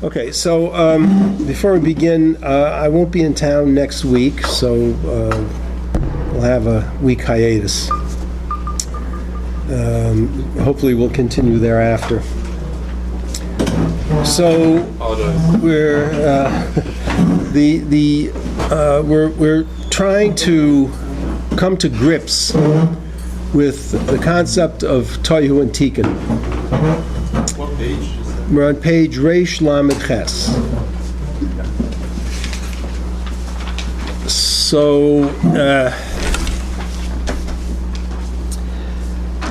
Okay, so before we begin, I won't be in town next week, so we'll have a week hiatus. Hopefully we'll continue thereafter. So we're trying to come to grips with the concept of tohu and tikkun. What page is that? We're on page Reish Lamed Ches. So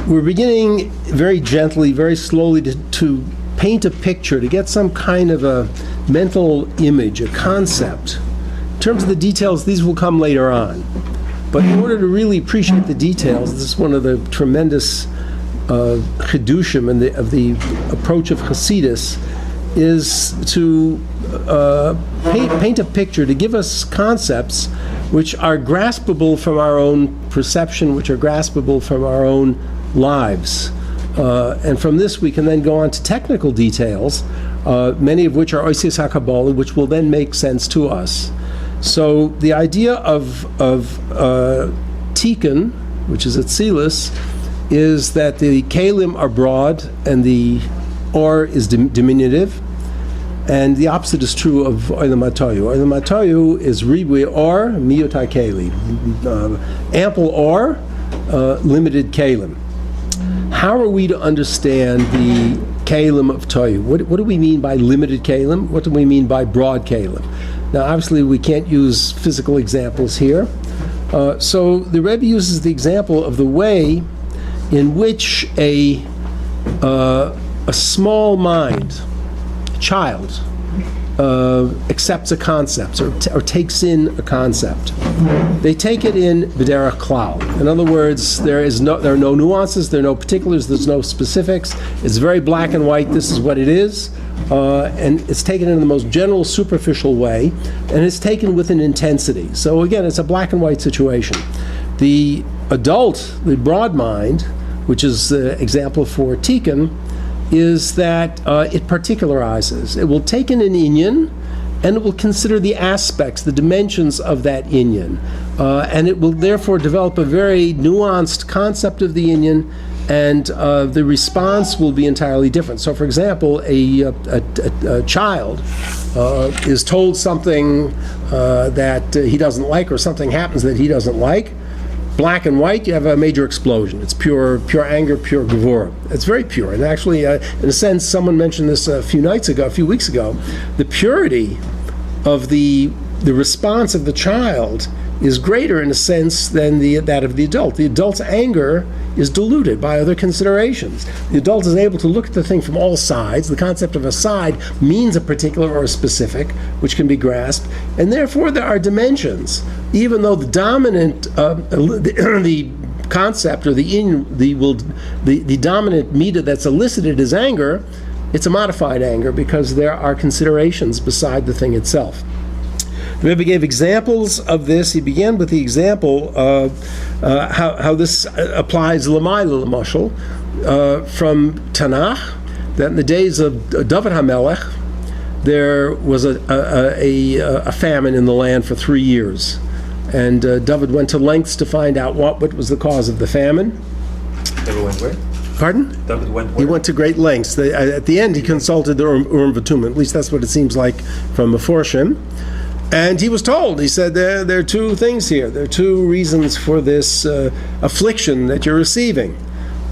we're beginning very gently, very slowly to paint a picture, to get some kind of a mental image, a concept. In terms of the details, these will come later on. But in order to really appreciate the details, this is one of the tremendous chidushim of the approach of chassidus, is to paint a picture, to give us concepts which are graspable from our own perception, which are graspable from our own lives. And from this we can then go on to technical details, many of which are oisias HaKabbalah, which will then make sense to us. So the idea of tikkun, which is atzilus, is that the kalim are broad and the or is diminutive, and the opposite is true of olam hatoyu. Olam hatoyu is ribui or miyot hakeli, ample or limited kalim. How are we to understand the kalim of toyu? What do we mean by limited kalim? What do we mean by broad kalim? Now, obviously, we can't use physical examples here. So the Rebbe uses the example of the way in which a small mind, child, accepts a concept or takes in a concept. They take it in b'derech klal. In other words, there are no nuances, there are no particulars, there's no specifics. It's very black and white. This is what it is. And it's taken in the most general, superficial way, and it's taken with an intensity. So again, it's a black and white situation. The adult, the broad mind, which is the example for tikkun, is that it particularizes. It will take in an inyan, and it will consider the aspects, the dimensions of that inyan. And it will therefore develop a very nuanced concept of the inyan, and the response will be entirely different. So, for example, a child is told something that he doesn't like, or something happens that he doesn't like. Black and white, you have a major explosion. It's pure anger, pure gevura. It's very pure. And actually, in a sense, someone mentioned this a few weeks ago. The purity of the response of the child is greater in a sense than that of the adult. The adult's anger is diluted by other considerations. The adult is able to look at the thing from all sides. The concept of a side means a particular or a specific, which can be grasped, and therefore there are dimensions. Even though the dominant, the concept or the dominant meter that's elicited is anger, it's a modified anger because there are considerations beside the thing itself. The Rebbe gave examples of this. He began with the example of how this applies l'mayla l'mashal from Tanakh, that in the days of David HaMelech, there was a famine in the land for 3 years. And David went to lengths to find out what was the cause of the famine. David went where? Pardon? David went where? He went to great lengths. At the end, he consulted the Urim V'Tumim. At least that's what it seems like from Meforshim. And he was told, he said, there are two things here. There are two reasons for this affliction that you're receiving.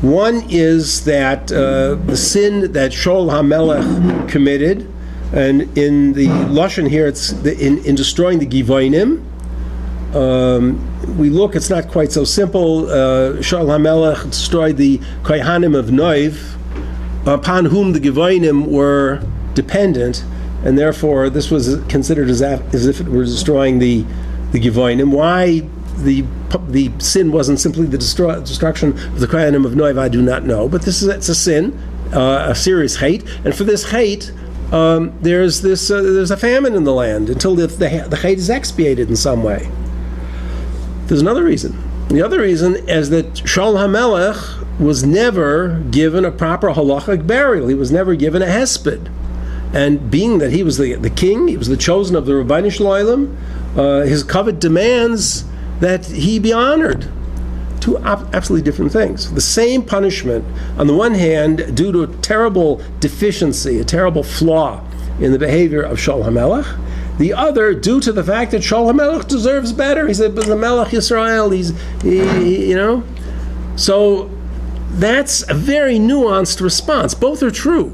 One is that the sin that Shaul HaMelech committed, and in the Lashon here, it's in destroying the Givonim. We look, it's not quite so simple. Shaul HaMelech destroyed the Kohanim of Noiv, upon whom the Givonim were dependent, and therefore this was considered as if it were destroying the Givonim. Why the sin wasn't simply the destruction of the Kohanim of Noiv, I do not know. But it's a sin, a serious hate, and for this hate, there's a famine in the land until the hate is expiated in some way. There's another reason. The other reason is that Shaul HaMelech was never given a proper halachic burial. He was never given a hesped. And being that he was the king, he was the chosen of the Rabbeinu Shalom, his kavod demands that he be honored. Two absolutely different things. The same punishment, on the one hand, due to a terrible deficiency, a terrible flaw in the behavior of Shaul HaMelech. The other, due to the fact that Shaul HaMelech deserves better. He said, "But the Melech Yisrael, he." So that's a very nuanced response. Both are true.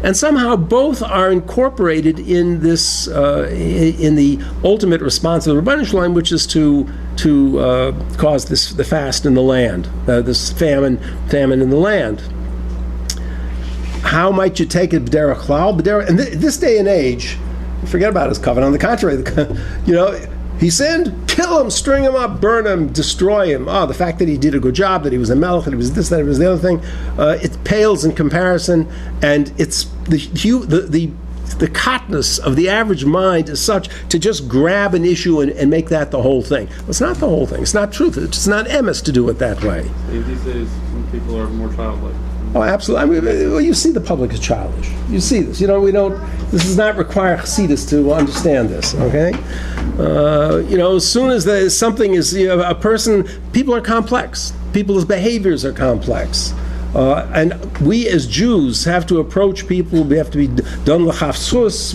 And somehow both are incorporated in this, in the ultimate response of the Rebbe Rashab, which is to cause the fast in the land, this famine in the land. How might you take it, b'derech klal? In this day and age, forget about his covenant. On the contrary, he sinned, kill him, string him up, burn him, destroy him. The fact that he did a good job, that he was a melech, that he was this, that he was the other thing, it pales in comparison, and it's the cotness of the average mind is such to just grab an issue and make that the whole thing. Well, it's not the whole thing. It's not truth. It's not emes to do it that way. These days, some people are more childlike. Oh, absolutely. You see the public is childish. You see this. This does not require chassidus to understand this, okay? As soon as something is, a person, people are complex. People's behaviors are complex. And we as Jews have to approach people, we have to be done l'chafsus,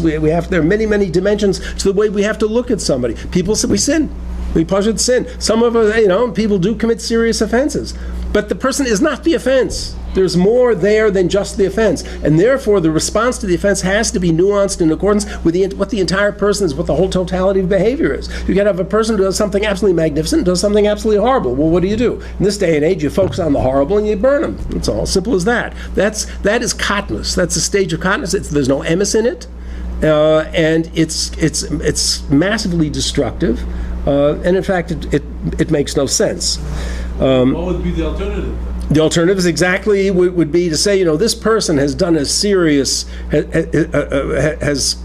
there are many, many dimensions to the way we have to look at somebody. People say, we sin. We pashut sin. Some of us, people do commit serious offenses. But the person is not the offense. There's more there than just the offense. And therefore, the response to the offense has to be nuanced in accordance with what the entire person is, what the whole totality of behavior is. You can have a person who does something absolutely magnificent, does something absolutely horrible. Well, what do? In this day and age, you focus on the horrible and you burn them. It's all simple as that. That is katnus. That's a stage of katnus. There's no emes in it. And it's massively destructive. And in fact, it makes no sense. What would be the alternative? The alternative is exactly would be to say, this person has done has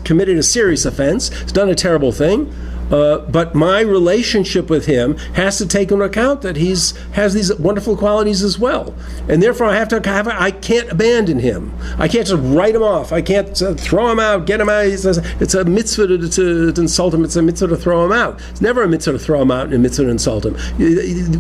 committed a serious offense, has done a terrible thing, but my relationship with him has to take into account that has these wonderful qualities as well, and therefore I can't abandon him. I can't just write him off. I can't throw him out, get him out. It's a mitzvah to insult him. It's a mitzvah to throw him out. It's never a mitzvah to throw him out and a mitzvah to insult him.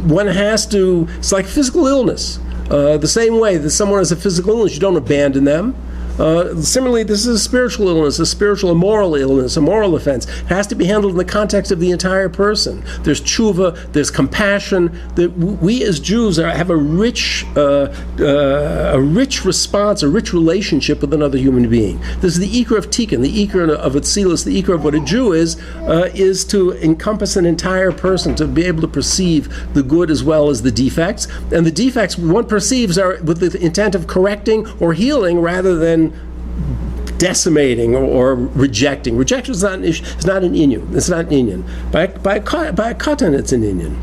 One has to. It's like physical illness. The same way that someone has a physical illness, you don't abandon them. Similarly, this is a spiritual illness, a spiritual, a moral illness, a moral offense. It has to be handled in the context of the entire person. There's tshuva, there's compassion. We as Jews have a rich response, a rich relationship with another human being. This is the ikar of tikkun, the ikar of atzilus, the ikar of what a Jew is to encompass an entire person, to be able to perceive the good as well as the defects. And the defects one perceives are with the intent of correcting or healing rather than decimating or rejecting. Rejection is not an issue. It's not an inyan. It's not an inyan. By a katan, it's an inyan.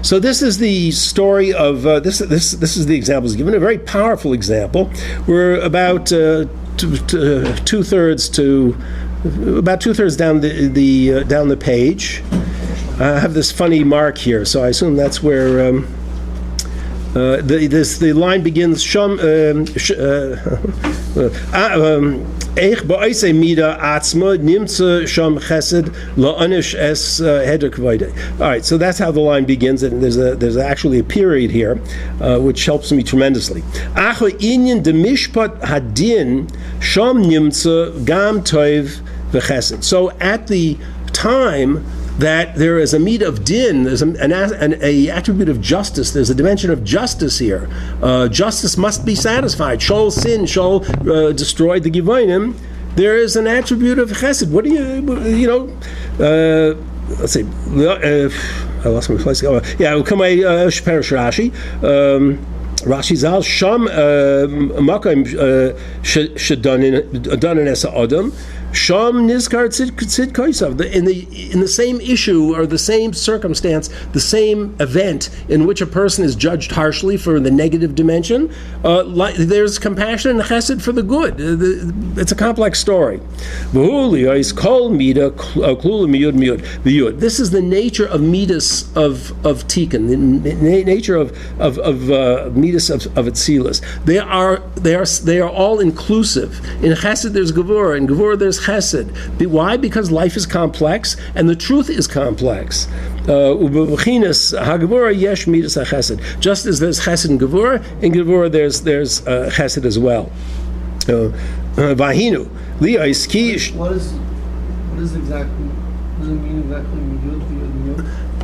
So this is the story of this is the example given. A very powerful example. We're about two-thirds down the page. I have this funny mark here, so I assume that's where. The line begins Sham Eich ba'isei mida atzma nimtze sham chesed la'anish es heder k'vayde. All right, so that's how the line begins, and there's actually a period here, which helps me tremendously. Acho inyan de mishpat hadin sham nimtze gam toiv v'chesed. So at the time that there is a meat of din, there's an attribute of justice, there's a dimension of justice here. Justice must be satisfied. Shol sin, Shol destroyed the Givonim. There is an attribute of chesed. What do let's see. I lost my place. We'll come Perish Rashi. Rashi Zal Sham Makom Shedanin Esa Adam. Sham nizkar tzid koisav. In the same issue or the same circumstance, the same event in which a person is judged harshly for the negative dimension, there's compassion and chesed for the good. It's a complex story. This is the nature of midas of tikkun, the nature of midas of atzilus. They are all inclusive. In chesed there's gevurah, in gevurah there's chesed. Why? Because life is complex and the truth is complex. Just as there's chesed in gevurah there's chesed as well. Vahinu. What does it mean exactly?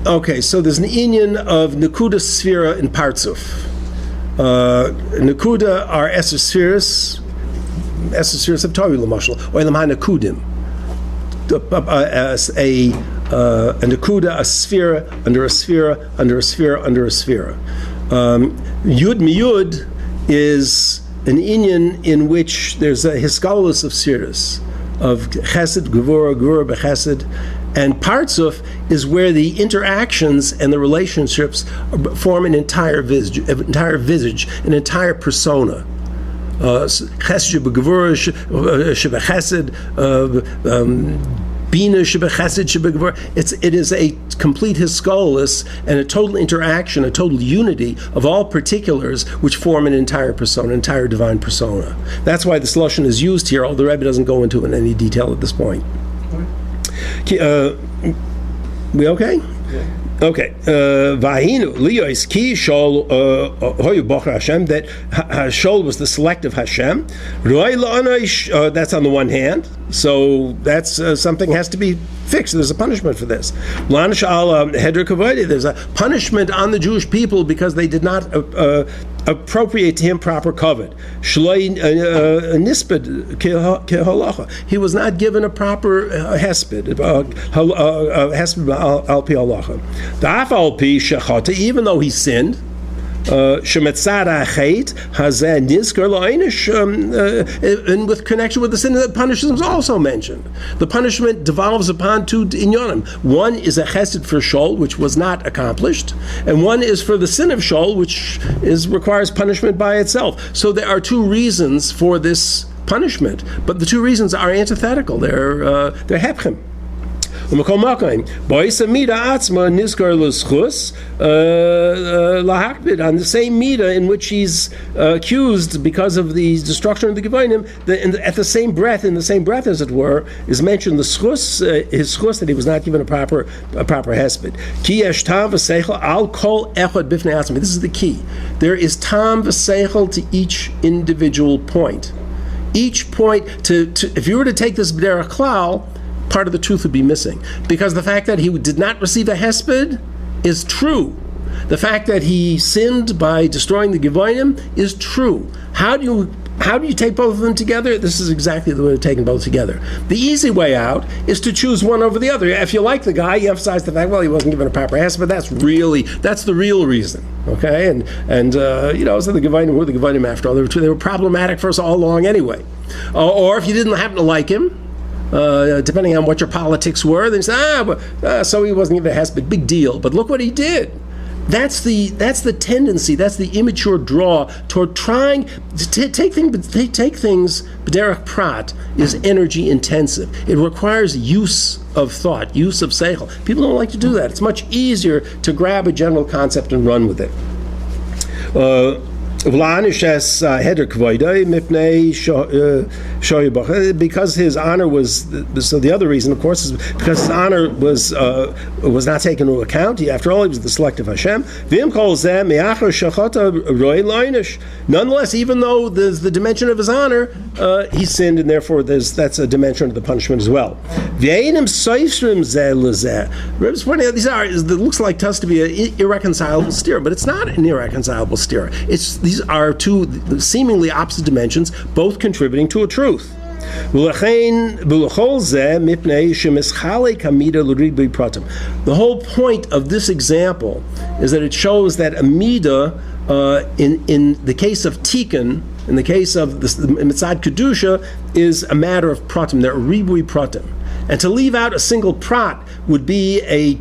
Okay, so there's an inyan of Nakuda Sphira in Partzuf. Nakuda are Eser Spheres of Torah L'mashal, or Elam HaNakudim. A Nakuda, a sphere, under a sphere, under a sphere, under a sphere. Yud Miyud is an inyan in which there's a hiskalus of spheres, of Chesed, Gevurah, Gevurah B'Chesed, and Partzuf is where the interactions and the relationships form an entire visage, an entire persona. Chesed Shebegevurah Shebechesed, Bina Shebechesed Shebegevurah. It is a complete hiskalus and a total interaction, a total unity of all particulars which form an entire persona, an entire divine persona. That's why this lashon is used here, although the Rebbe doesn't go into it in any detail at this point. We okay? Yeah. Okay. Vahinu liyos ki shol hoyu bocher Hashem, that shol was the selective Hashem. That's on the one hand. So that's something has to be fixed. There's a punishment for this. There's a punishment on the Jewish people because they did not appropriate to him proper kavod. He was not given a proper hesped al pi halacha. Even though he sinned, and with connection with the sin, the punishment is also mentioned. The punishment devolves upon two inyanim. One is a chesed for shol, which was not accomplished, and one is for the sin of shol, which requires punishment by itself. So there are two reasons for this punishment, but the two reasons are antithetical. They're hepchim. On the same midah in which he's accused because of the destruction of the Gevonim, at the same breath, as it were, is mentioned the schus, his schus, that he was not given a proper hesped. This is the key. There is tam v'seichel to each individual point. Each point, if you were to take this b'derech klal, part of the truth would be missing, because the fact that he did not receive a hesped is true. The fact that he sinned by destroying the Gevonim is true. How do you take both of them together? This is exactly the way of taking both together. The easy way out is to choose one over the other. If you like the guy, you emphasize the fact, well, he wasn't given a proper hesped. That's the real reason. Okay, so the Gevonim were the Gevonim after all. They were problematic for us all along anyway. Or if you didn't happen to like him, depending on what your politics were, then you say, so he wasn't even a hesped, big deal. But look what he did. That's the tendency, that's the immature draw toward trying to take things. B'derech prat is energy intensive. It requires use of thought, use of seichel. People don't like to do that. It's much easier to grab a general concept and run with it. Because his honor was, so the other reason, of course, is because his honor was not taken into account. After all, he was the selective Hashem. Nonetheless, even though there's the dimension of his honor, he sinned, and therefore that's a dimension of the punishment as well. Rebbe's pointing out it looks like to us to be an irreconcilable steer, but it's not an irreconcilable steer. These are two seemingly opposite dimensions, both contributing to a truth. The whole point of this example is that it shows that a midah in the case of Tikkun, in the case of the Mitzad Kedusha, is a matter of pratim. There are ribui pratim. And to leave out a single prat would be a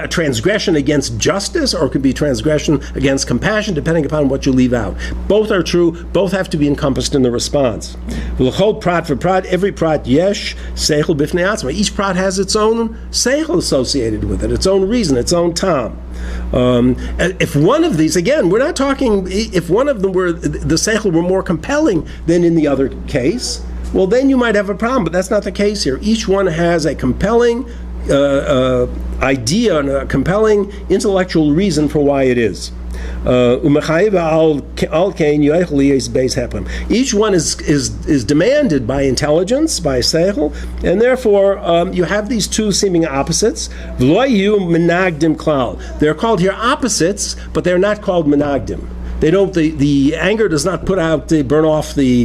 transgression against justice, or it could be transgression against compassion, depending upon what you leave out. Both are true. Both have to be encompassed in the response. L'chol prat for prat, every prat yesh seichel bifnei atzma. Each prat has its own seichel associated with it, its own reason, its own tam. If one of these, again, we're not talking, if one of them were, the seichel were more compelling than in the other case, well, then you might have a problem, but that's not the case here. Each one has a compelling idea and a compelling intellectual reason for why it is. Each one is demanded by intelligence, by seichel, and therefore you have these two seeming opposites. They're called here opposites, but they're not called menagdim. They don't. The anger does not burn off the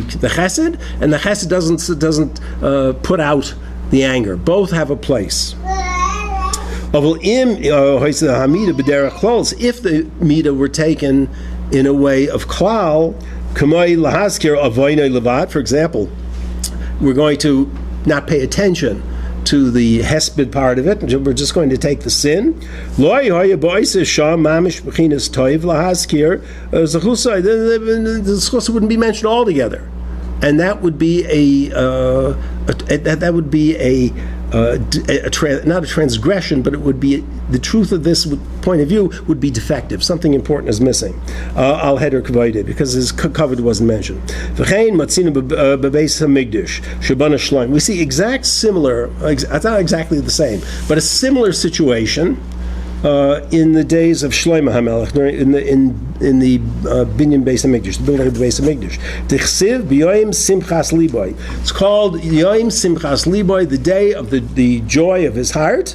chesed, and the chesed doesn't put out the anger. Both have a place. If the mida were taken in a way of klal, for example, we're going to not pay attention to the hesped part of it. We're just going to take the sin. The zchusa wouldn't be mentioned altogether, and that would be not a transgression, but it would be the truth of this point of view would be defective. Something important is missing. Al heder kavayde, because his covered wasn't mentioned. We see exact similar. It's not exactly the same, but a similar situation in the days of Shlomo HaMelech, in the Binyan Beis HaMikdash, the building of the Beis HaMikdash. Tichsiv b'yoyim simchas liboy. It's called Yoyim Simchas Liboy, the day of the joy of his heart.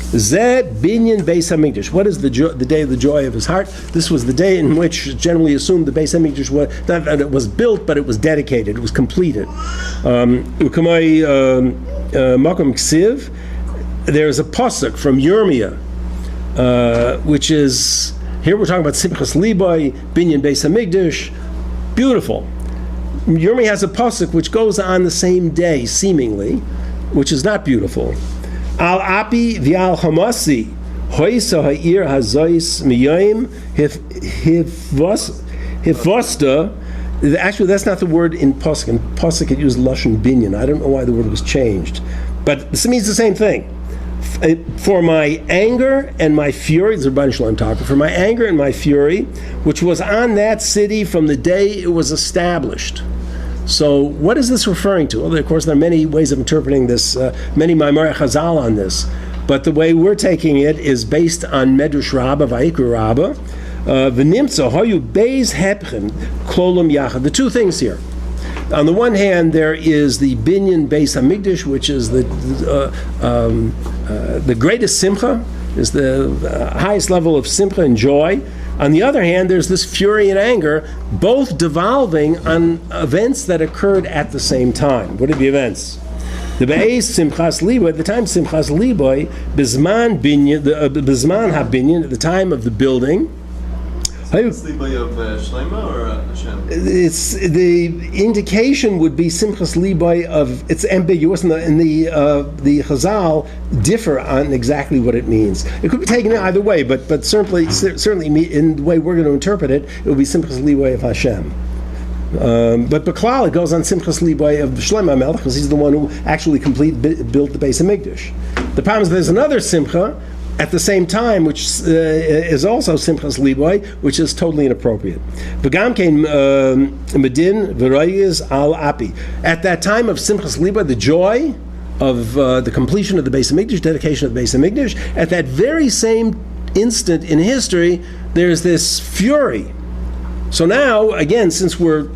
Zeh Binyan Beis HaMikdash. What is the day of the joy of his heart? This was the day in which generally assumed the Beis HaMikdash was not that it was built, but it was dedicated, it was completed. Ukamai Makom Ksiv. There's a pasuk from Yirmiyah, which is, here we're talking about Simchas Liboy, Binyan Beis HaMikdash. Beautiful. Yirmiyah has a pasuk which goes on the same day, seemingly, which is not beautiful. Al api v'al hamasi hoisa ha'ir hazois miyoim hifvosta. Actually, that's not the word in pasuk. In pasuk it used lashon binyan. I don't know why the word was changed, but this means the same thing. For my anger and my fury, this is Rebbe Rashab talking, for my anger and my fury, which was on that city from the day it was established. So what is this referring to? Well, of course, there are many ways of interpreting this, many Maamar Chazal on this, but the way we're taking it is based on Medrash Rabbah, Vayikra Rabbah, V'nimtza hoyu beis hepchen klolim yachad. The two things here. On the one hand, there is the Binyan Beis HaMikdash, which is the greatest simcha, is the highest level of simcha and joy. On the other hand, there's this fury and anger, both devolving on events that occurred at the same time. What are the events? The Be'ez Simchas Liboy, at the time Simchas Liboy, Bizman HaBinyan, at the time of the building. It's Liboy of Shlomo or Hashem? It's the indication would be Simchas Liboy of, it's ambiguous, and the Chazal differ on exactly what it means. It could be taken either way, but certainly in the way we're going to interpret it, it will be Simchas Liboy of Hashem. But Beklal, it goes on Simchas Liboy of Shlomo HaMelech, because he's the one who actually built the Beis HaMikdash. The problem is there's another Simcha at the same time, which is also Simchas Liboy, which is totally inappropriate. Medin v'royes al api. At that time of Simchas Liboy, the joy of the completion of the Beis HaMikdash, dedication of the Beis HaMikdash, at that very same instant in history, there's this fury. So now, again, since we're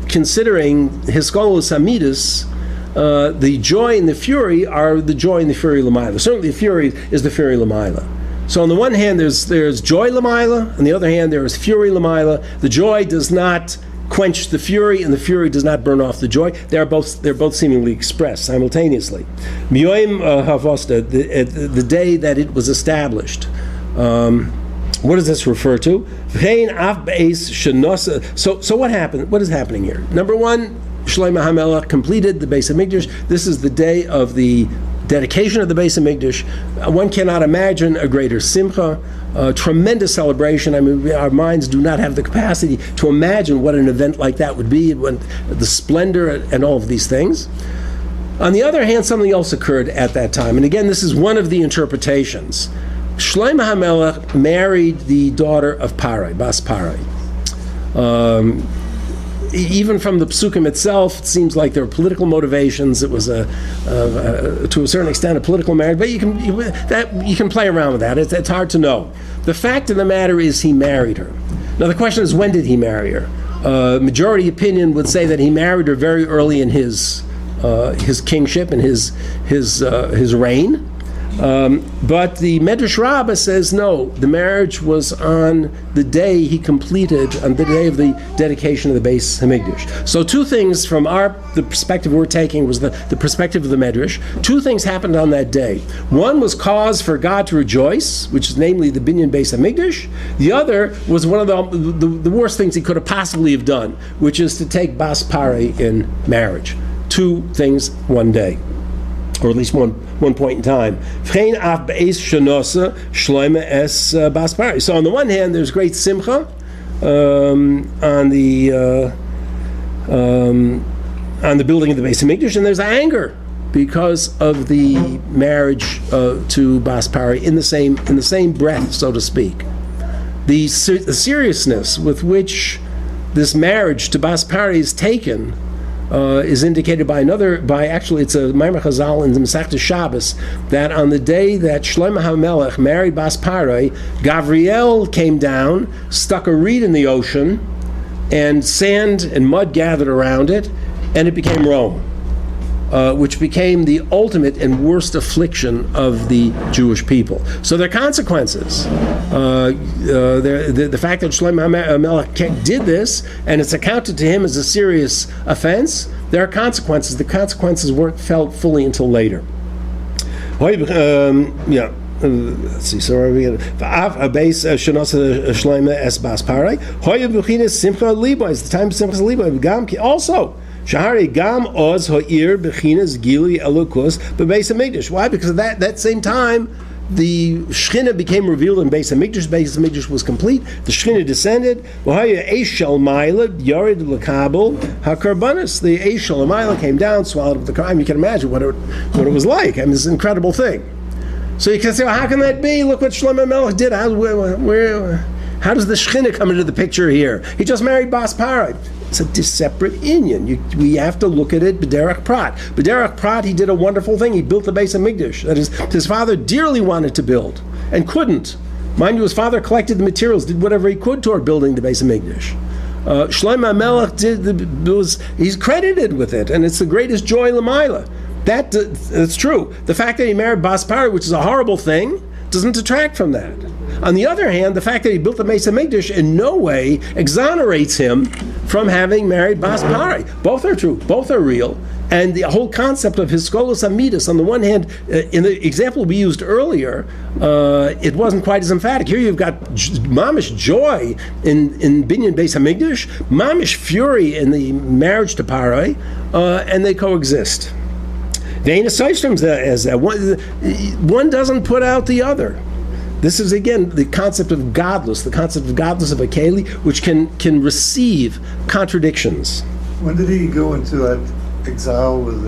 considering Hiskolos Hamidus, the joy and the fury are the joy and the fury Lamaila. Certainly the fury is the fury Lamaila. So on the one hand there's joy Lamaila, on the other hand there is fury Lamaila. The joy does not quench the fury, and the fury does not burn off the joy. They're both seemingly expressed simultaneously. Miyoim Havosta, the day that it was established. What does this refer to? So what happened? What is happening here? Number one, Shlomo HaMelech completed the Beis HaMikdash. This is the day of the dedication of the Beis HaMikdash. One cannot imagine a greater simcha, a tremendous celebration. I mean, our minds do not have the capacity to imagine what an event like that would be, when the splendor and all of these things. On the other hand, something else occurred at that time. And again, this is one of the interpretations. Shlomo HaMelech married the daughter of Parai, Bas Parai. Even from the psukim itself, it seems like there were political motivations. It was to a certain extent, a political marriage. But you can play around with that. It's hard to know. The fact of the matter is, he married her. Now the question is, when did he marry her? Majority opinion would say that he married her very early in his kingship and his reign. But the Medrash Rabbah says no, the marriage was on the day he completed, on the day of the dedication of the Beis HaMikdash. So two things from the perspective we're taking was the perspective of the Medrash. Two things happened on that day. One was cause for God to rejoice, which is namely the Binyan Beis HaMikdash. The other was one of the worst things he could have possibly have done, which is to take Bas Parai in marriage. Two things one day, or at least one point in time. So on the one hand, there's great simcha on the building of the Beis HaMikdash, and there's anger because of the marriage to Bas Parai in the same breath, so to speak. The seriousness with which this marriage to Bas Parai is taken is indicated by actually it's a Maamar Chazal in the Masechta Shabbos, that on the day that Shlomo HaMelech married Bas Parai, Gavriel came down, stuck a reed in the ocean, and sand and mud gathered around it, and it became Rome, which became the ultimate and worst affliction of the Jewish people. So there are consequences. The fact that Shlomo HaMelech did this, and it's accounted to him as a serious offense, there are consequences. The consequences weren't felt fully until later. Let's see. So are we going to base Shlomo es Bas Parai? Hoya b'chinas simcha liba. It's the time of simcha liba. Also, Shahari Gam Oz Ha'ir Bechinas Gili Elokus Bebeis HaMikdash. Why? Because at that same time, the Shechina became revealed in Beis HaMikdash. Beis HaMikdash was complete. The Shechina descended. V'haya Eish Shel Maila Yared L'Kabel HaKarbanis. The Eish Shel Maila came down, swallowed up the crime. You can imagine what it was like. I mean, it's an incredible thing. So you can say, well, how can that be? Look what Shlomo HaMelech did. How does the Shechina come into the picture here? He just married Bas Parai. It's a separate inyan. We have to look at it b'derech prat. B'derech prat, he did a wonderful thing. He built the Beis HaMikdash that his father dearly wanted to build and couldn't. Mind you, his father collected the materials, did whatever he could toward building the Beis HaMikdash. Shlomo HaMelech he's credited with it, and it's the greatest joy l'mayla. That's true. The fact that he married Bas Parai, which is a horrible thing, doesn't detract from that. On the other hand, the fact that he built the Beis HaMikdash in no way exonerates him from having married Bas Parai. Both are true. Both are real. And the whole concept of his skolos amidus, on the one hand, in the example we used earlier, it wasn't quite as emphatic. Here you've got mamish joy in Binyan Beis HaMikdash, mamish fury in the marriage to Parai, and they coexist. One doesn't put out the other. This is again the concept of godless of a keli, which can receive contradictions. When did he go into that exile with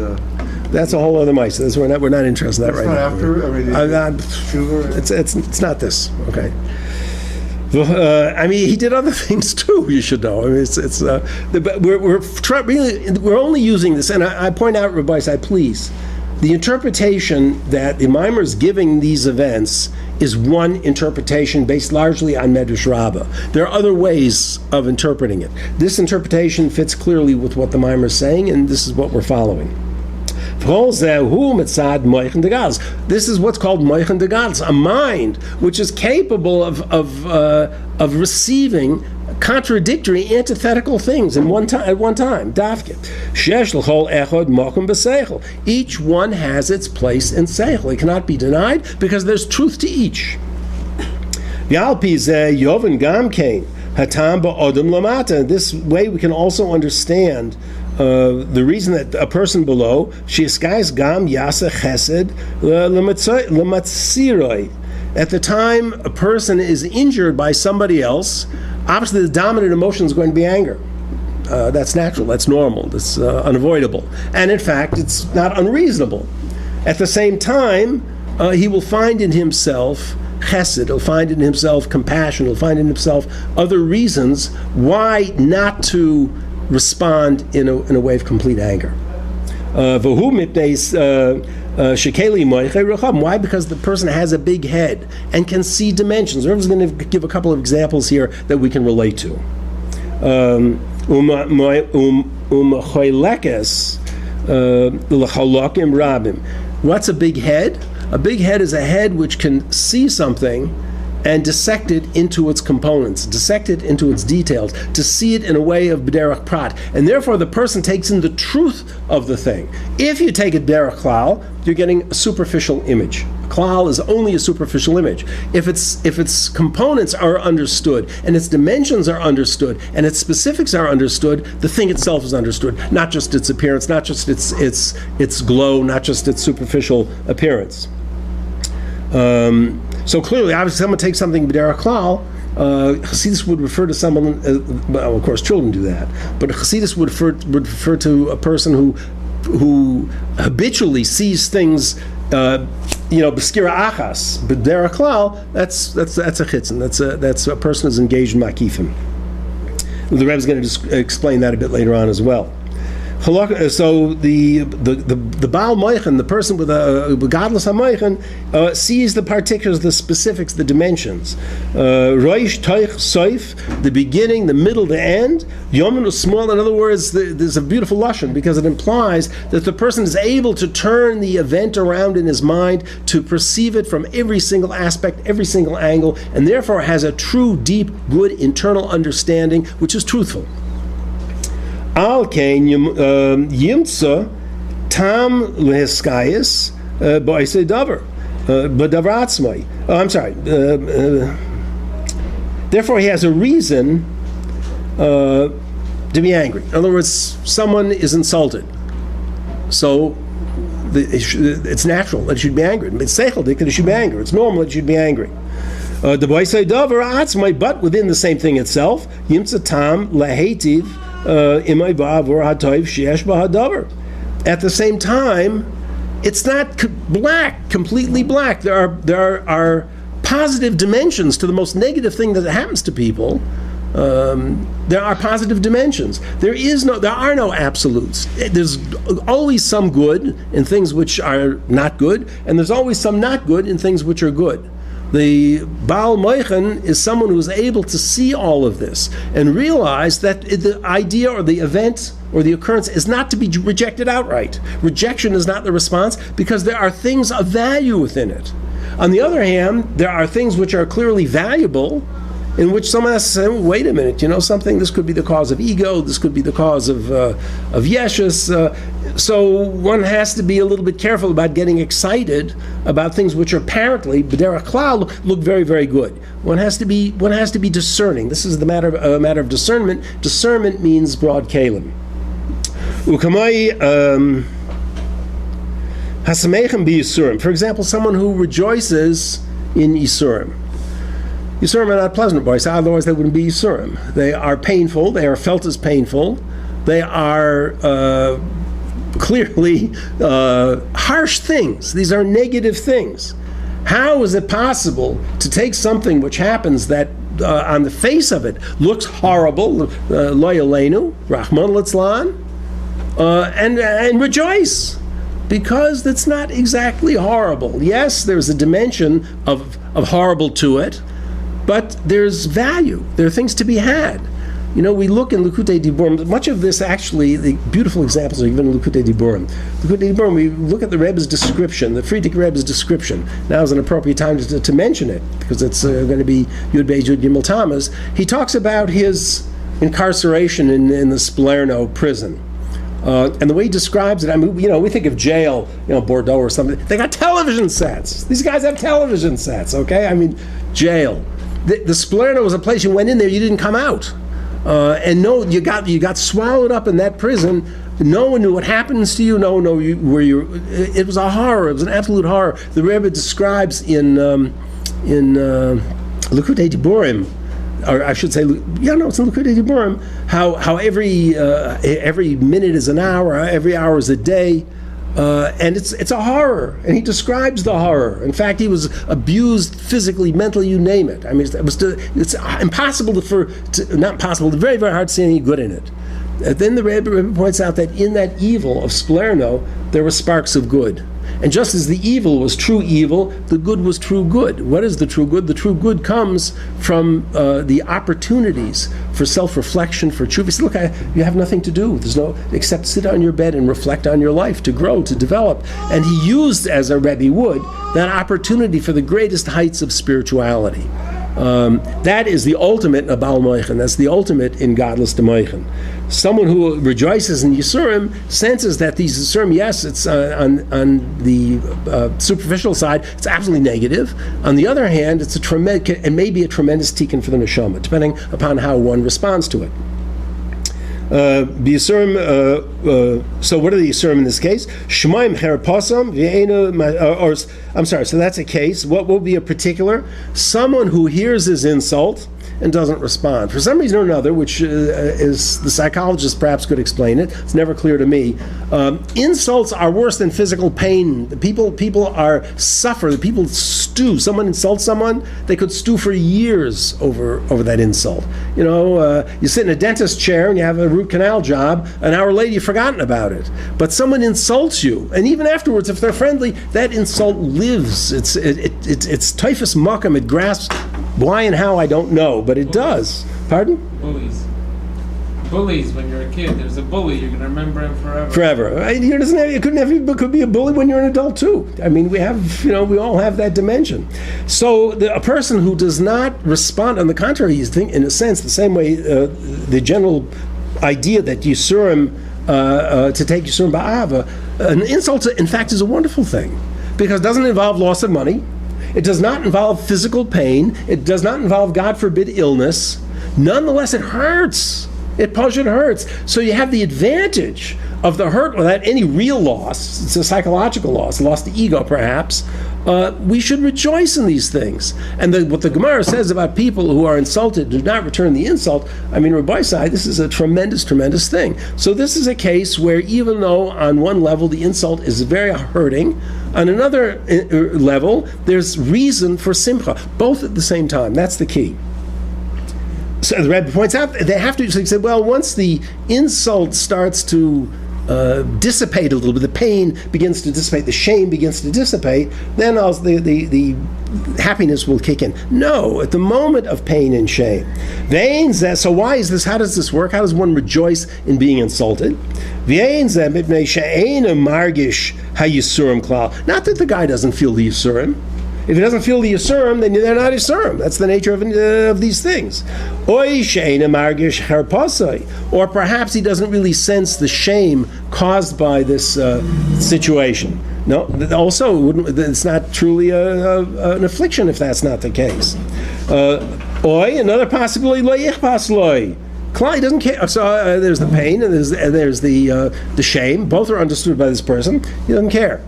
That's a whole other mice. We're not interested in that right now. After? It's not this. Okay. I mean, he did other things too. You should know. I mean, but we're only using this, and I point out, Rabbi Sai, please, the interpretation that the Maamar is giving these events is one interpretation based largely on Medrash Rabbah. There are other ways of interpreting it. This interpretation fits clearly with what the Maamar is saying, and this is what we're following. This is what's called moichin de gadlus, a mind which is capable of receiving contradictory, antithetical things at one time. Dafke. Each one has its place in seichel. It cannot be denied because there's truth to each. This way we can also understand the reason that a person below, at the time a person is injured by somebody else, obviously the dominant emotion is going to be anger. That's natural, that's normal, that's unavoidable. And in fact, it's not unreasonable. At the same time, he will find in himself chesed, he'll find in himself compassion, he'll find in himself other reasons why not to respond in a way of complete anger. Why? Because the person has a big head and can see dimensions. Rebbe's going to give a couple of examples here that we can relate to. What's a big head? A big head is a head which can see something and dissect it into its components, dissect it into its details, to see it in a way of b'derech prat. And therefore the person takes in the truth of the thing. If you take it b'derech klal, you're getting a superficial image. Klal is only a superficial image. If its components are understood, and its dimensions are understood, and its specifics are understood, the thing itself is understood, not just its appearance, not just its glow, not just its superficial appearance. So clearly, obviously, someone takes something b'derech klal. Chassidus would refer to someone. Well, of course, children do that. But Chassidus would refer to a person who habitually sees things. B'skira achas, b'derech klal. That's a chitzon. That's a person who's engaged in makifim. The Rebbe is going to explain that a bit later on as well. So the Baal Moichin, the person with a godless HaMoichin, sees the particulars, the specifics, the dimensions. Roish, Toich, Soif, the beginning, the middle, the end. Yomen is small. In other words, there's a beautiful lashon because it implies that the person is able to turn the event around in his mind to perceive it from every single aspect, every single angle, and therefore has a true, deep, good internal understanding, which is truthful. Al kein yimtza tam lehiskayis ba'isei davar b'davar atzmai. I'm sorry. Therefore, he has a reason to be angry. In other words, someone is insulted, so it's natural that he should be angry. It's seichel that he should be angry. It's normal that he should be angry. The ba'isei davar atzmai, but within the same thing itself, yimtza tam lehetiv. At the same time, it's not completely black. There are positive dimensions to the most negative thing that happens to people. There are positive dimensions. There are no absolutes. There's always some good in things which are not good, and there's always some not good in things which are good. The Baal Moichin is someone who is able to see all of this and realize that the idea or the event or the occurrence is not to be rejected outright. Rejection is not the response because there are things of value within it. On the other hand, there are things which are clearly valuable in which someone has to say, wait a minute, something, this could be the cause of ego, this could be the cause of yeshus. So one has to be a little bit careful about getting excited about things which are apparently, b'derech klal, look very, very good. One has to be discerning. This is a matter of discernment. Discernment means broad kalim. Ukamai hasameichem b'yisurim. For example, someone who rejoices in yisurim. Yisurim are not pleasant, boys. Otherwise, they wouldn't be Yisurim. They are painful. They are felt as painful. They are clearly harsh things. These are negative things. How is it possible to take something which happens that on the face of it looks horrible, lo yaleinu, Rahman litzlan, and rejoice? Because it's not exactly horrible. Yes, there's a dimension of horrible to it, but there's value. There are things to be had. We look in Likutei Diburim. Much of this, actually, the beautiful examples are given in Likutei Diburim. Likutei Diburim, we look at the Rebbe's description, the Frierdiker Rebbe's description. Now is an appropriate time to mention it, because it's going to be Yud Beis Yud Gimel Tammuz. He talks about his incarceration in the Salerno prison. And the way he describes it, we think of jail, Bordeaux or something. They got television sets. These guys have television sets, okay? Jail. the Splerno was a place you went in there, you didn't come out. And no, you got swallowed up in that prison. No one knew what happens to you. No one knew where you. It was a horror. It was an absolute horror. The Rebbe describes in Likutei Diburim, or I should say, it's in Likutei Diburim, how every minute is an hour, every hour is a day. And it's a horror, and he describes the horror. In fact, he was abused physically, mentally, you name it. I mean, it's impossible not possible, very, very hard to see any good in it. Then the Rebbe points out that in that evil of Splerno, there were sparks of good. And just as the evil was true evil, the good was true good. What is the true good? The true good comes from the opportunities for self-reflection, for truth. You say, look, you have nothing to do. There's no, except sit on your bed and reflect on your life, to grow, to develop. And he used, as a Rebbe would, that opportunity for the greatest heights of spirituality. That is the ultimate in a Baal Moichin. That's the ultimate in godless Demoichin. Someone who rejoices in Yisurim senses that these Yisurim, yes, it's on the superficial side, it's absolutely negative. On the other hand, it's it may be a tremendous tikkun for the neshama, depending upon how one responds to it. So what are the Yisurim in this case? Shemaim cherpasam so that's a case. What will be a particular? Someone who hears his insult and doesn't respond. For some reason or another, which is the psychologist perhaps could explain it, it's never clear to me, insults are worse than physical pain. The people suffer, the people stew. Someone insults someone, they could stew for years over that insult. You sit in a dentist chair and you have a root canal job, an hour later you've forgotten about it. But someone insults you, and even afterwards, if they're friendly, that insult lives. It's typhus makam, it grasps. Why and how, I don't know, but it does. Pardon? Bullies, when you're a kid, there's a bully, you're going to remember him forever. Forever. It could be a bully when you're an adult too. I mean, we all have that dimension. So a person who does not respond, on the contrary, is in a sense the same way the general idea that Yisurim, to take Yisurim ba'ava, an insult, in fact, is a wonderful thing, because it doesn't involve loss of money. It does not involve physical pain. It does not involve, God forbid, illness. Nonetheless, it hurts. It hurts. So you have the advantage of the hurt without any real loss. It's a psychological loss to ego, perhaps. We should rejoice in these things. And what the Gemara says about people who are insulted do not return the insult, I mean, Rabbi Sai, this is a tremendous, tremendous thing. So this is a case where even though on one level the insult is very hurting, on another level there's reason for simcha, both at the same time. That's the key. So the Rebbe points out they have to. So he said, well, once the insult starts to dissipate a little bit, the pain begins to dissipate, the shame begins to dissipate, then the happiness will kick in. No, at the moment of pain and shame. So why is this? How does this work? How does one rejoice in being insulted? Not that the guy doesn't feel the Yisurim. If he doesn't feel the Yisurim, then they're not Yisurim. That's the nature of these things. Or perhaps he doesn't really sense the shame caused by this situation. No, also, it's not truly an affliction if that's not the case. Another possibility, he doesn't care. So there's the pain and there's the shame. Both are understood by this person. He doesn't care.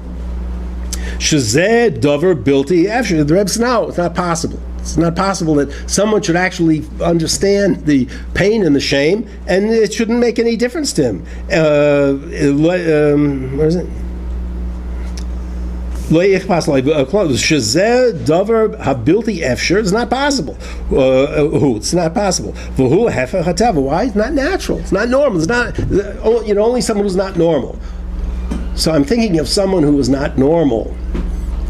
Shazeh dover bilti after the Rebbe says, no, it's not possible. It's not possible that someone should actually understand the pain and the shame, and it shouldn't make any difference to him. Where is it? Shazeh dover habilti efsher. It's not possible. It's not possible. Why? It's not natural. It's not normal. It's not. Only someone who's not normal. So I'm thinking of someone who is not normal,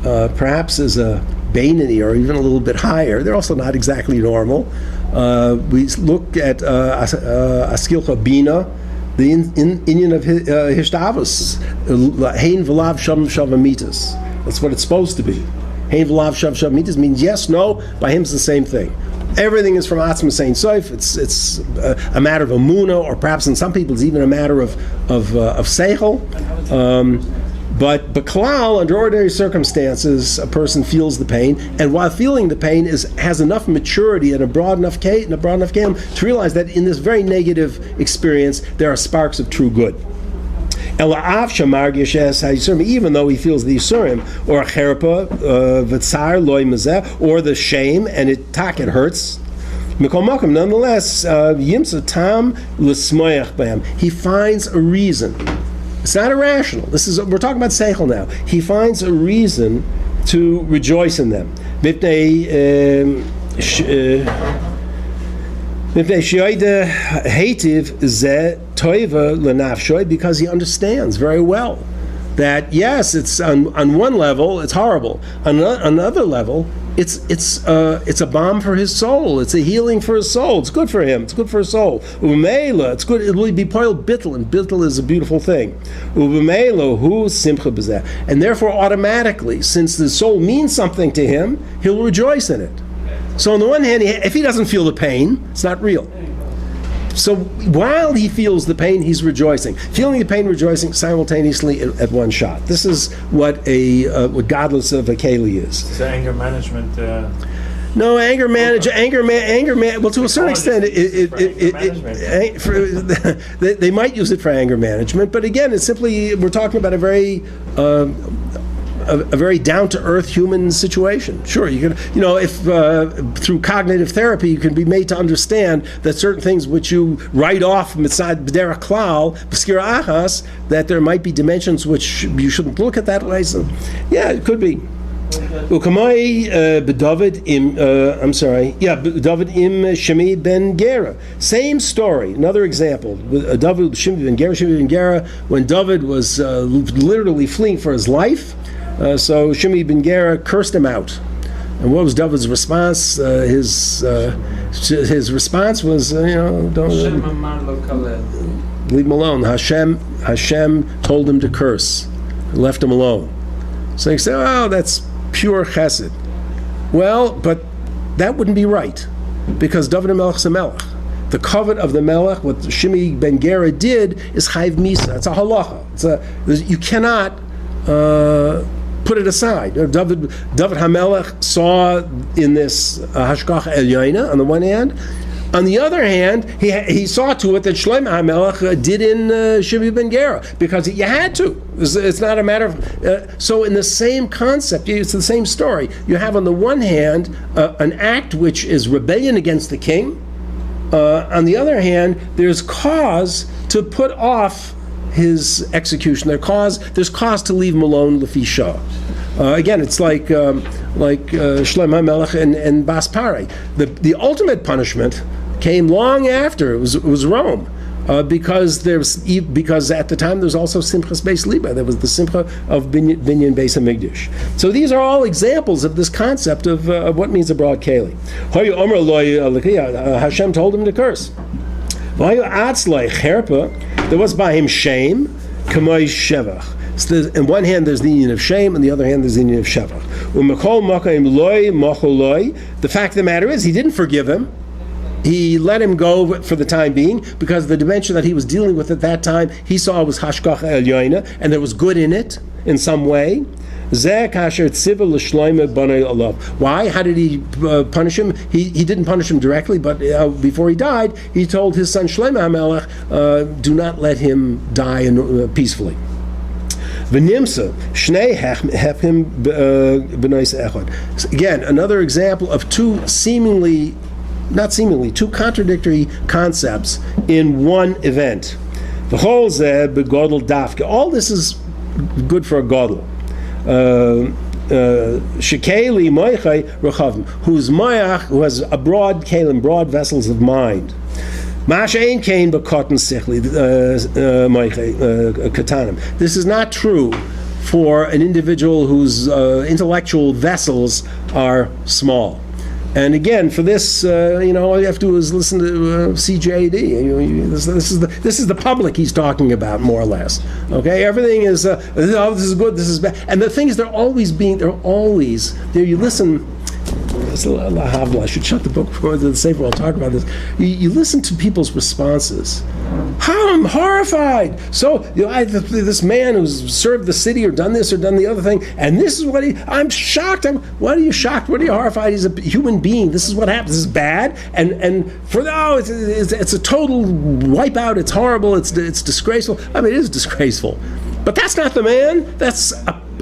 perhaps as a Beinoni or even a little bit higher. They're also not exactly normal. We look at Askilcha Bina, the Inyan of Hishtavus, Hein V'lav Shav Shavamitas. That's what it's supposed to be. Hein V'lav Shav Shavamitas means yes, no. By him it's the same thing. Everything is from Atzma Sein Soif. It's a matter of Amunah, or perhaps in some people it's even a matter of Seichel. But Baklal, under ordinary circumstances, a person feels the pain, and while feeling the pain, has enough maturity and a broad enough kalim to realize that in this very negative experience, there are sparks of true good. Even though he feels the Yisurim, or a cherpa, v'tzar loy mazeh, or the shame, and it hurts. Nonetheless, yimsa tam l'smoyach b'hem. He finds a reason. It's not irrational. We're talking about seichel now. He finds a reason to rejoice in them. Because he understands very well that yes, it's on one level it's horrible. On another level, it's a balm for his soul. It's a healing for his soul. It's good for him. It's good for his soul. Umeila, it's good. It will be poiled bittel, and bittel is a beautiful thing. Umeila hu simcha b'zeh, and therefore automatically, since the soul means something to him, he'll rejoice in it. So on the one hand, if he doesn't feel the pain, it's not real. So while he feels the pain, he's rejoicing. Feeling the pain, rejoicing simultaneously at one shot. This is what what godless of a keli is. It's anger management. No, anger manage. Well, to a certain extent, they might use it for anger management. But again, it's simply we're talking about a very down-to-earth human situation. Sure, you can, if through cognitive therapy you can be made to understand that certain things which you write off mitzad b'derech klal b'skira achas, that there might be dimensions which you shouldn't look at that way. So, yeah, it could be. Ukamai b'David im Shimi ben Gera. Same story. Another example. David Shimi ben Gera, when David was literally fleeing for his life. So Shimi ben Gera cursed him out. And what was David's response? His response was, don't leave him alone. Hashem told him to curse, left him alone. So you say, oh, that's pure chesed. Well, but that wouldn't be right, because David HaMelech is a melech. The covet of the melech, what Shimi ben Gera did, is chayv misa. It's a halacha. You cannot put it aside. David HaMelech saw in this hashgacha elyoina on the one hand. On the other hand, he saw to it that Shlomo HaMelech did in Shimi ben Gera, because you had to. It's not a matter of... so in the same concept, it's the same story. You have on the one hand an act which is rebellion against the king. On the other hand, there's cause to put off his execution. There's cause to leave him alone, lefi shah. Again, it's like Shlomo HaMelech and Bas Parei. The ultimate punishment came long after it was Rome, because at the time there was also Simchas Beis Liba. There was the Simcha of Binyan Beis Hamikdash. So these are all examples of this concept of what means a broad keli. Hashem told him to curse. There was by him shame, kamoi shevach. So on one hand there's the union of shame, on the other hand there's the union of shevach. The fact of the matter is, he didn't forgive him. He let him go for the time being, because the dimension that he was dealing with at that time, he saw was hashgacha elyoina, and there was good in it in some way. Why? How did he punish him? He didn't punish him directly, but before he died, he told his son Shlomo HaMelech, do not let him die peacefully. Again, another example of two contradictory concepts in one event. All this is good for a gadol. Shekeli moichai rechavim, who's mayach, who has a broad kalim, broad vessels of mind. Masha ein kain b'kotan sichli moichai katanim. This is not true for an individual whose intellectual vessels are small. And again, for this, all you have to do is listen to CJD. This is the public he's talking about, more or less. Okay, everything is this is good, this is bad. And the thing is, they're always there. You listen. I should shut the book before the Sefer. I'll talk about this. You listen to people's responses. I'm horrified. So this man who's served the city or done this or done the other thing, and this is what I'm shocked. What are you shocked? What are you horrified? He's a human being. This is what happens. This is bad. And it's a total wipeout. It's horrible. It's disgraceful. I mean, it is disgraceful. But that's not the man. That's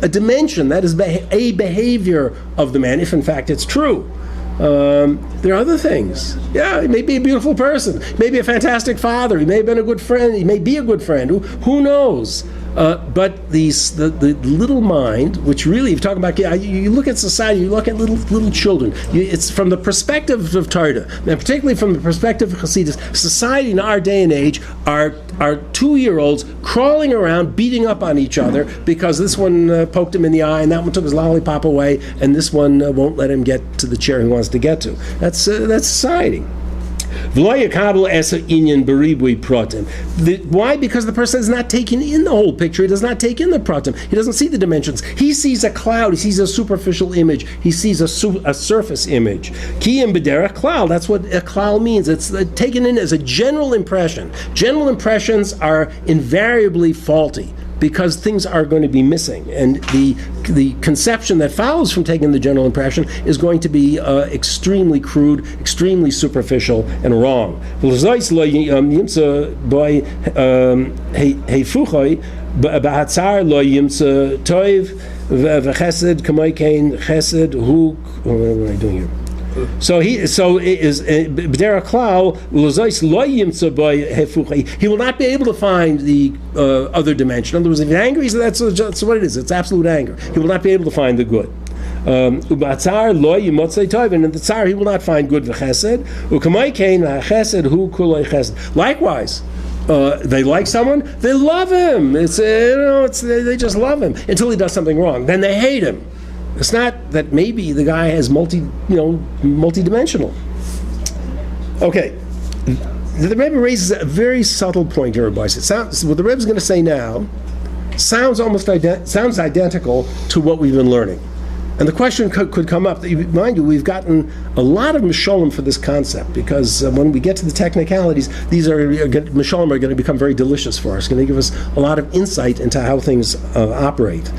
a dimension. That is a behavior of the man, if in fact it's true. There are other things. Yeah, he may be a beautiful person. He may be a fantastic father. He may have been a good friend. He may be a good friend. Who knows? But the little mind, which really, if you're talking about, you look at society, you look at little children. It's from the perspective of Torah, and particularly from the perspective of chassidus. Society in our day and age are 2-year-olds crawling around, beating up on each other because this one poked him in the eye, and that one took his lollipop away, and this one won't let him get to the chair he wants to get to. That's society. Why? Because the person is not taking in the whole picture. He does not take in the pratim. He doesn't see the dimensions. He sees a cloud. He sees a superficial image. He sees a surface image. Kiyim b'derech klal. That's what a klal means. It's taken in as a general impression. General impressions are invariably faulty, because things are going to be missing, and the conception that follows from taking the general impression is going to be extremely crude, extremely superficial, and wrong. What am I doing here? So he is b'derech klal l'zois lo yimtza by hefuchi. He will not be able to find the other dimension. In other words, if he's angry, so that's what it is. It's absolute anger. He will not be able to find the good. Ubatzar lo yimotzei tov, and in the tsar he will not find good v'chesed. Ukamay kain ha'chesed hu kulei chesed. Likewise. They like someone, they love him. They just love him until he does something wrong. Then they hate him. It's not that maybe the guy is multi-dimensional. Okay, the Rebbe raises a very subtle point here, boys. What the Rebbe is going to say now sounds identical to what we've been learning, and the question could come up. Mind you, we've gotten a lot of misholim for this concept, because when we get to the technicalities, these misholim are going to become very delicious for us. Going to give us a lot of insight into how things operate.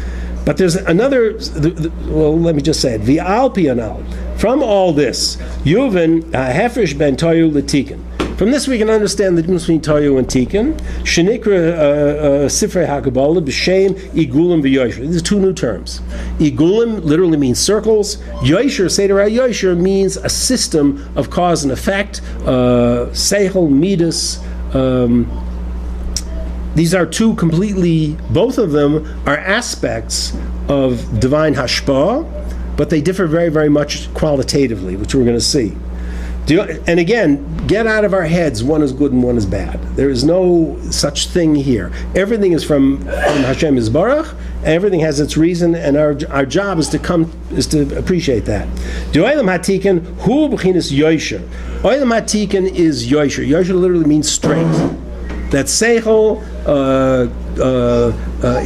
But there's another, let me just say it. V'al pianal. From all this, Yuvan hefresh ben toyu l'tikin. From this we can understand the difference between toyu and tikin. Shenikra sifrei hakabala b'shem igulim v'yosher. These are two new terms. Igulim literally means circles. Yosher, Seder HaYosher, means a system of cause and effect. Seichel, midas. These are both of them are aspects of divine hashpah, but they differ very, very much qualitatively, which we're going to see. And again, get out of our heads, one is good and one is bad. There is no such thing here. Everything is from Hashem Yisbarach, and everything has its reason, and our job is to appreciate that. The Olam HaTiken, hu b'chinas Yosher. Olam HaTiken is Yosher. Yosher literally means straight. That seichel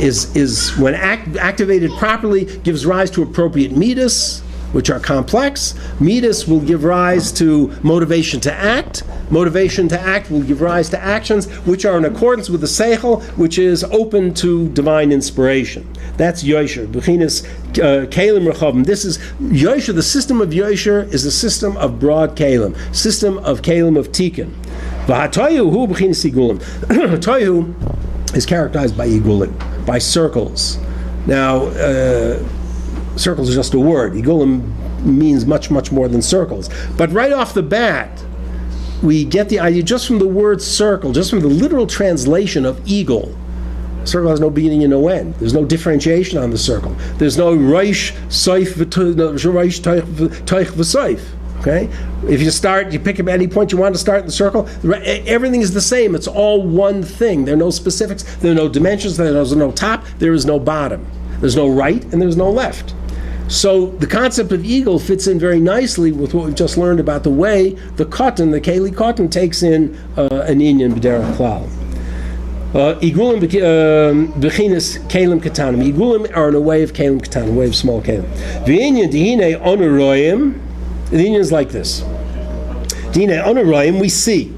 is when activated properly, gives rise to appropriate midas, which are complex. Midas will give rise to motivation to act. Motivation to act will give rise to actions which are in accordance with the seichel, which is open to divine inspiration. That's Yosher. B'chinas Kelim Rechavim. This is Yosher. The system of Yosher is the system of broad Kelim, system of Kelim of Tikkun. V'hatoyu hu b'chinas igulim. Toyu is characterized by igulim, by circles. Now, circles is just a word. Igulim means much, much more than circles. But right off the bat, we get the idea just from the word circle, just from the literal translation of eagle. Circle has no beginning and no end. There's no differentiation on the circle. There's no reish, seif, reish, toich, v'seif. Okay? If you pick up any point you want to start in the circle, everything is the same. It's all one thing. There are no specifics. There are no dimensions. There's no top. There is no bottom. There's no right and there's no left. So the concept of eagle fits in very nicely with what we've just learned about the way the cotton, the keli cotton, takes in an inyan b'derech klal. Igulim b'chinas kelim katanim. Igulim are in a way of kelim katanim, a way of small kelim. V'inyan dihine onuroyim. The inyan is like this. Dina Onarayim, we see.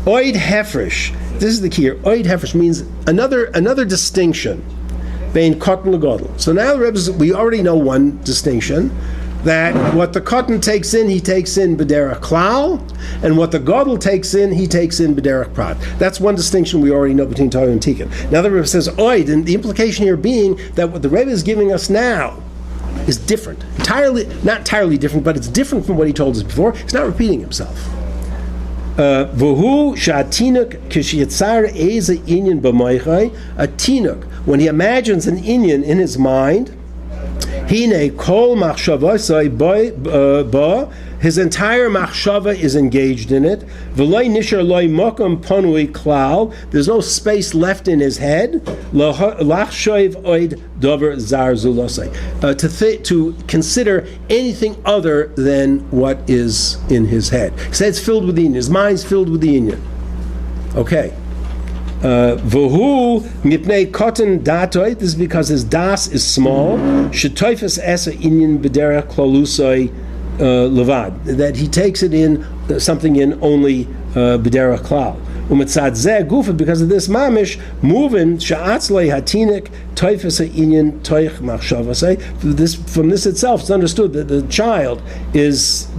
Oid Hefresh. This is the key here. Oid Hefresh means another distinction. Bein cotton legodl. So now we already know one distinction, that what the cotton takes in, he takes in b'derech klal, and what the godel takes in, he takes in b'derech prat. That's one distinction we already know between Torah and Tikkun. Now the Rebbe says oid, and the implication here being that what the Rebbe is giving us now is different. Not entirely different, but it's different from what he told us before. He's not repeating himself. V'hu sha'atinuk kishiyitzar eza inyan b'moichai, a tinuk, when he imagines an inyan in his mind, hine kol machshavasai ba, his entire machshava is engaged in it. V'loi nishar loi mokum panui klal, there's no space left in his head. Lachshav oid dover zar zulosai, to consider anything other than what is in his head. He said it's filled with the inyan. His mind's filled with the inyan. Okay. V'hu mipnei koten datoy. This is because his das is small. Shetoifes esa inyan b'derech klalusai levad. That he takes it in something in only b'derech klal. Umetzad zeh gufa, because of this mamish moving sha'atzlei hatinik toifes inyan toich machshavasei. From this itself, it's understood that the child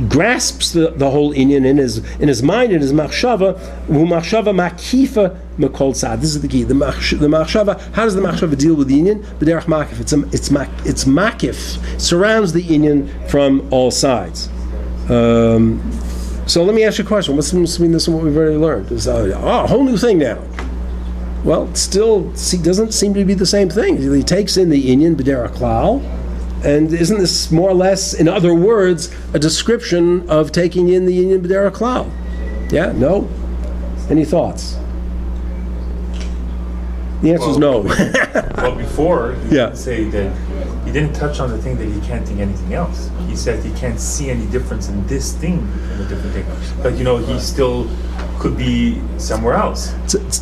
grasps the whole inyan in his mind, in his machshava. Hu machshava makifa mekol tzad. This is the key. The machshava. How does the machshava deal with the inyan? B'derech makif. It's makif. Surrounds the inyan from all sides. So let me ask you a question. What's between this and what we've already learned? It's a whole new thing now. Well, it still doesn't seem to be the same thing. He takes in the inyan b'derech klal, and isn't this more or less, in other words, a description of taking in the inyan b'derech klal? Yeah? No? Any thoughts? The answer is no. Well, before, he Yeah. didn't say that he didn't touch on the thing that he can't think anything else. He said he can't see any difference in this thing and a different thing. But he still could be somewhere else.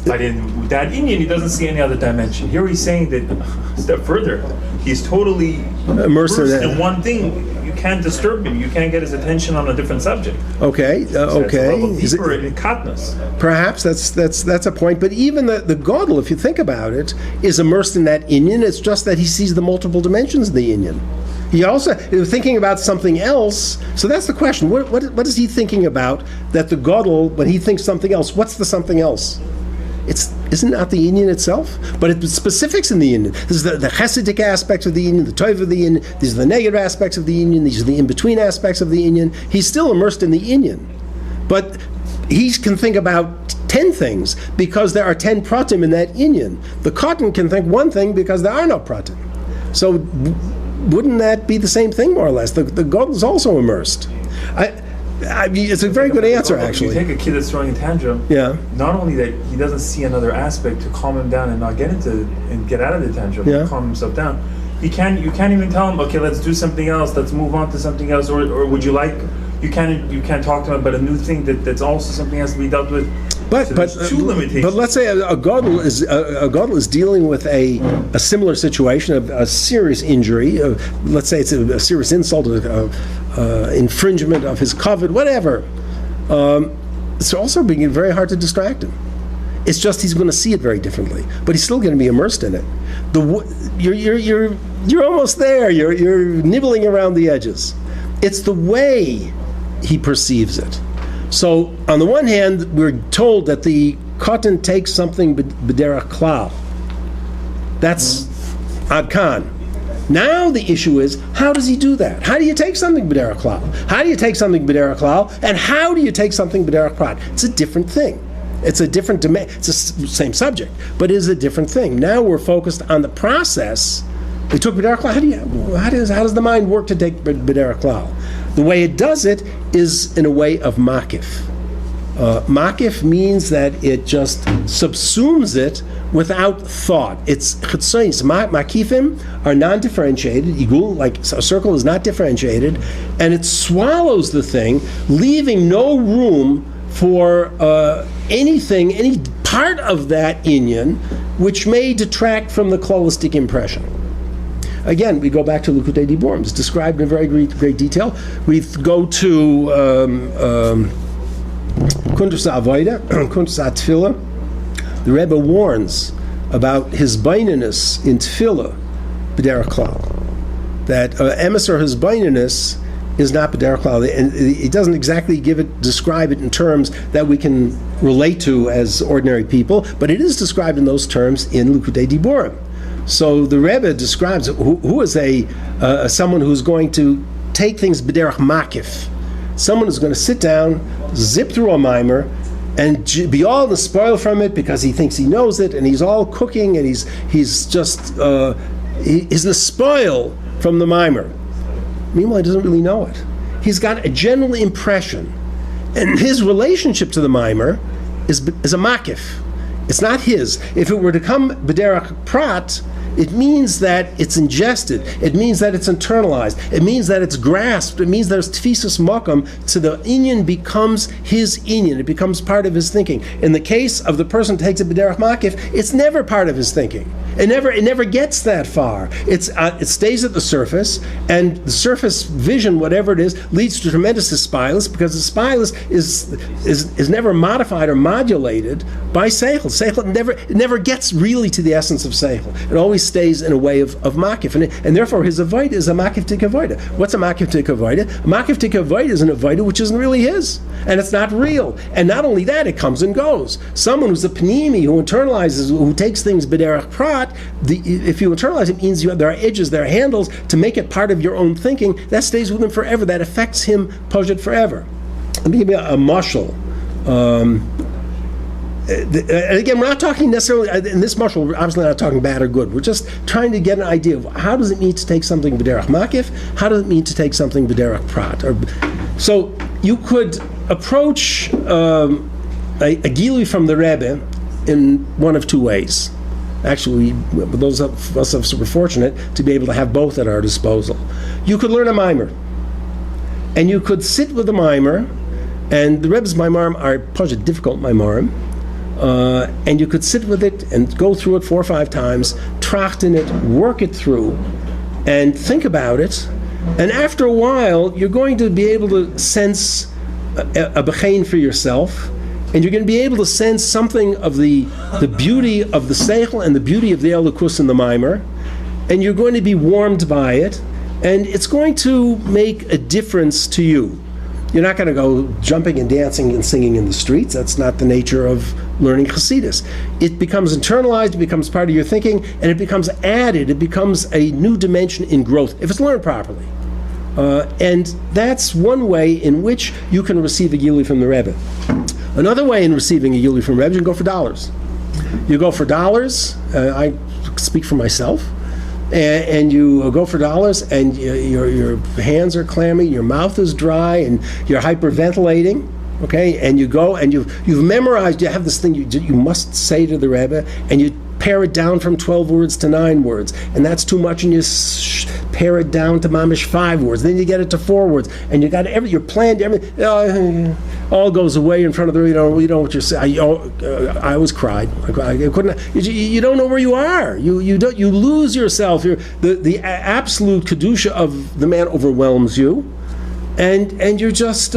But in that Indian, he doesn't see any other dimension. Here he's saying that a step further, he's totally Immersed in one thing. You can't disturb him. You can't get his attention on a different subject. Okay, So it's a okay. level deeper in katnas. Perhaps that's a point, but even the godel, if you think about it, is immersed in that inyan. It's just that he sees the multiple dimensions of the inyan. He also is thinking about something else. So that's the question. What is he thinking about that the godel, when he thinks something else, what's the something else? Isn't that the inyan itself? But it's specifics in the inyan. This is the chassidic aspects of the inyan, the toiv of the inyan. These are the negative aspects of the inyan. These are the in-between aspects of the inyan. He's still immersed in the inyan. But he can think about 10 things because there are 10 pratim in that inyan. The cotton can think one thing because there are no pratim. So wouldn't that be the same thing, more or less? The godel is also immersed. It's a very good answer, actually. You take a kid that's throwing a tantrum. Yeah. Not only that, he doesn't see another aspect to calm him down and not get out of the tantrum. Yeah. Calm himself down. You can't even tell him, okay, let's do something else. Let's move on to something else. Or would you like? You can't talk to him about a new thing that's also something has to be dealt with. But there's two limitations. But let's say a godel is dealing with a similar situation, a serious injury. Let's say it's a serious insult, infringement of his covet, whatever. It's also being very hard to distract him. It's just he's going to see it very differently, but he's still going to be immersed in it. You're almost there. You're nibbling around the edges. It's the way he perceives it. So on the one hand, we're told that the cotton takes something b'derech klal. That's ad kan. Now the issue is, how does he do that? How do you take something b'derech klal? How do you take something b'derech klal? And how do you take something b'derech prat? It's a different thing. It's a different domain. It's the same subject, but it is a different thing. Now we're focused on the process. We took b'derech klal. How does the mind work to take b'derech klal? The way it does it is in a way of makif. Makif means that it just subsumes it without thought. It's chitzonis. Makifim are non-differentiated. Igul, like a circle, is not differentiated, and it swallows the thing, leaving no room for anything, any part of that inyan, which may detract from the klalistic impression. Again, we go back to Likutei Diborim. It's described in very great detail. We go to Kuntres Avoda, Kuntres Tefillah. The Rebbe warns about his baininess in Tefillah, b'derech klal. That emes or his baininess is not b'derech klal, and he doesn't exactly describe it in terms that we can relate to as ordinary people, but it is described in those terms in Likutei Diborim. So the Rebbe describes who is someone who's going to take things b'derech makif, someone who's going to sit down, zip through a mimer, and be all the spoil from it because he thinks he knows it, and he's all cooking, and he's just he's the spoil from the mimer. Meanwhile, he doesn't really know it. He's got a general impression, and his relationship to the mimer is a makif. It's not his. If it were to come b'derech prat, it means that it's ingested. It means that it's internalized. It means that it's grasped. It means there's tfisus makam, so the inyan becomes his inyan. It becomes part of his thinking. In the case of the person who takes a b'derech makif, it's never part of his thinking. It never gets that far. It stays at the surface, and the surface vision, whatever it is, leads to tremendous hispilus, because the hispilus is never modified or modulated by seichel. Seichel never gets really to the essence of seichel. It always stays in a way of makif, and therefore his avodah is a makif tik avodah. What's a makif tik avodah? A makif tik avodah is an avodah which isn't really his, and it's not real. And not only that, it comes and goes. Someone who's a panimi, who internalizes, who takes things b'derech prat, if you internalize it, means there are edges, there are handles to make it part of your own thinking. That stays with him forever. That affects him poshet forever. Let me give you a mashal. Again, we're not talking necessarily, in this mashal, we're obviously not talking bad or good. We're just trying to get an idea of how does it mean to take something b'derech makif, how does it mean to take something b'derech prat. So you could approach a gilui from the Rebbe in one of two ways. Actually, those of us were fortunate to be able to have both at our disposal. You could learn a mimer, and you could sit with a mimer, and the Rebbe's mimarim are difficult mimarim, and you could sit with it and go through it 4 or 5 times, tracht in it, work it through, and think about it, and after a while, you're going to be able to sense a bechein for yourself, and you're going to be able to sense something of the beauty of the seichel and the beauty of the elokus in the mimer, and you're going to be warmed by it, and it's going to make a difference to you. You're not going to go jumping and dancing and singing in the streets. That's not the nature of learning chassidus. It becomes internalized, it becomes part of your thinking, and it becomes added, it becomes a new dimension in growth, if it's learned properly. And that's one way in which you can receive a gilui from the Rebbe. Another way in receiving a gilui from Rebbe, you can go for dollars. You go for dollars, I speak for myself, and you go for dollars, and your hands are clammy, your mouth is dry, and you're hyperventilating, okay? And you go, and you've memorized, you have this thing you must say to the Rebbe, and you pare it down from 12 words to 9 words, and that's too much, and you pare it down to mamish 5 words, then you get it to 4 words, and you got you're planned, everything all goes away in front of the, you know what you're saying. I always cried. I couldn't. You don't know where you are. You lose yourself. The absolute kedusha of the man overwhelms you, and you're just.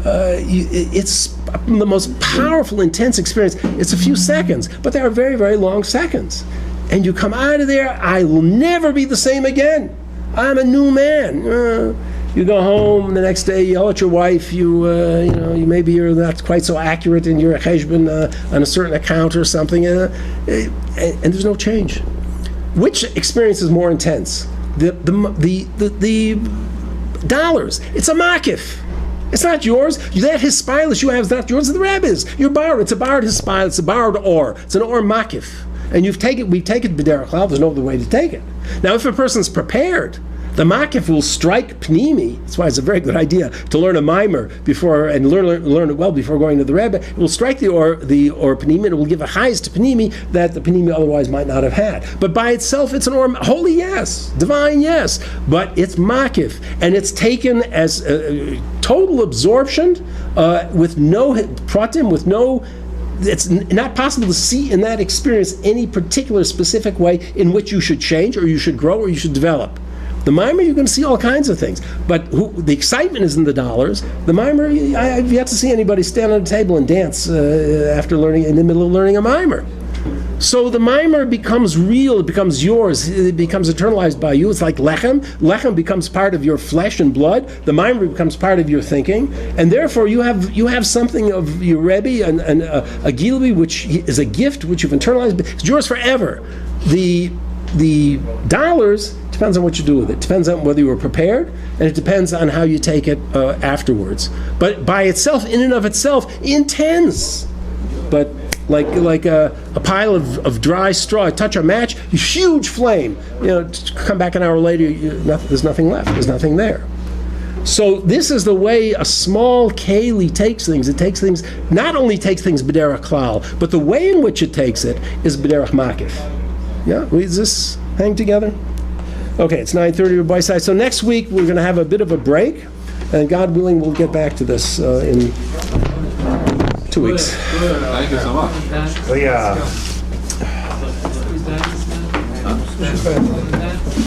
It's the most powerful, intense experience. It's a few seconds, but they are very, very long seconds. And you come out of there, I will never be the same again. I'm a new man. You go home the next day, you yell at your wife, maybe you're not quite so accurate in your cheshbon on a certain account or something, and there's no change. Which experience is more intense? The dollars. It's a makif. It's not yours. That hispilus you have is not yours, it's the Rebbe's. You're borrowed. It's a borrowed hispilus. It's a borrowed or. It's an or makif. And we take it b'derech klal. There's no other way to take it. Now, if a person's prepared, the makif will strike pnimi. That's why it's a very good idea to learn a mimer before and learn it well before going to the Rebbe. It will strike the or pnimi, and it will give a chayz to pnimi that the pnimi otherwise might not have had. But by itself, it's an or holy, yes, divine, yes, but it's makif, and it's taken as total absorption with no pratim, with no it's not possible to see in that experience any particular specific way in which you should change or you should grow or you should develop. The mimer, you're going to see all kinds of things. But the excitement is in the dollars. The mimer, I've yet to see anybody stand on a table and dance after learning, in the middle of learning a mimer. So the mimer becomes real, it becomes yours, it becomes eternalized by you. It's like lechem. Lechem becomes part of your flesh and blood. The mimer becomes part of your thinking. And therefore you have something of your Rebbe and a Gilui, which is a gift which you've internalized. It's yours forever. The dollars depends on what you do with it. Depends on whether you were prepared, and it depends on how you take it afterwards. But by itself, in and of itself, intense. But like a pile of dry straw, touch a match, huge flame. Come back an hour later, there's nothing left. There's nothing there. So this is the way a small keli takes things. It takes things, not only takes things b'derech klal, but the way in which it takes it is b'derech makif. Yeah, does this hang together? Okay, it's 9:30 by side. So next week we're going to have a bit of a break, and God willing, we'll get back to this in 2 weeks. Thank you so much. Oh, yeah. Who's that?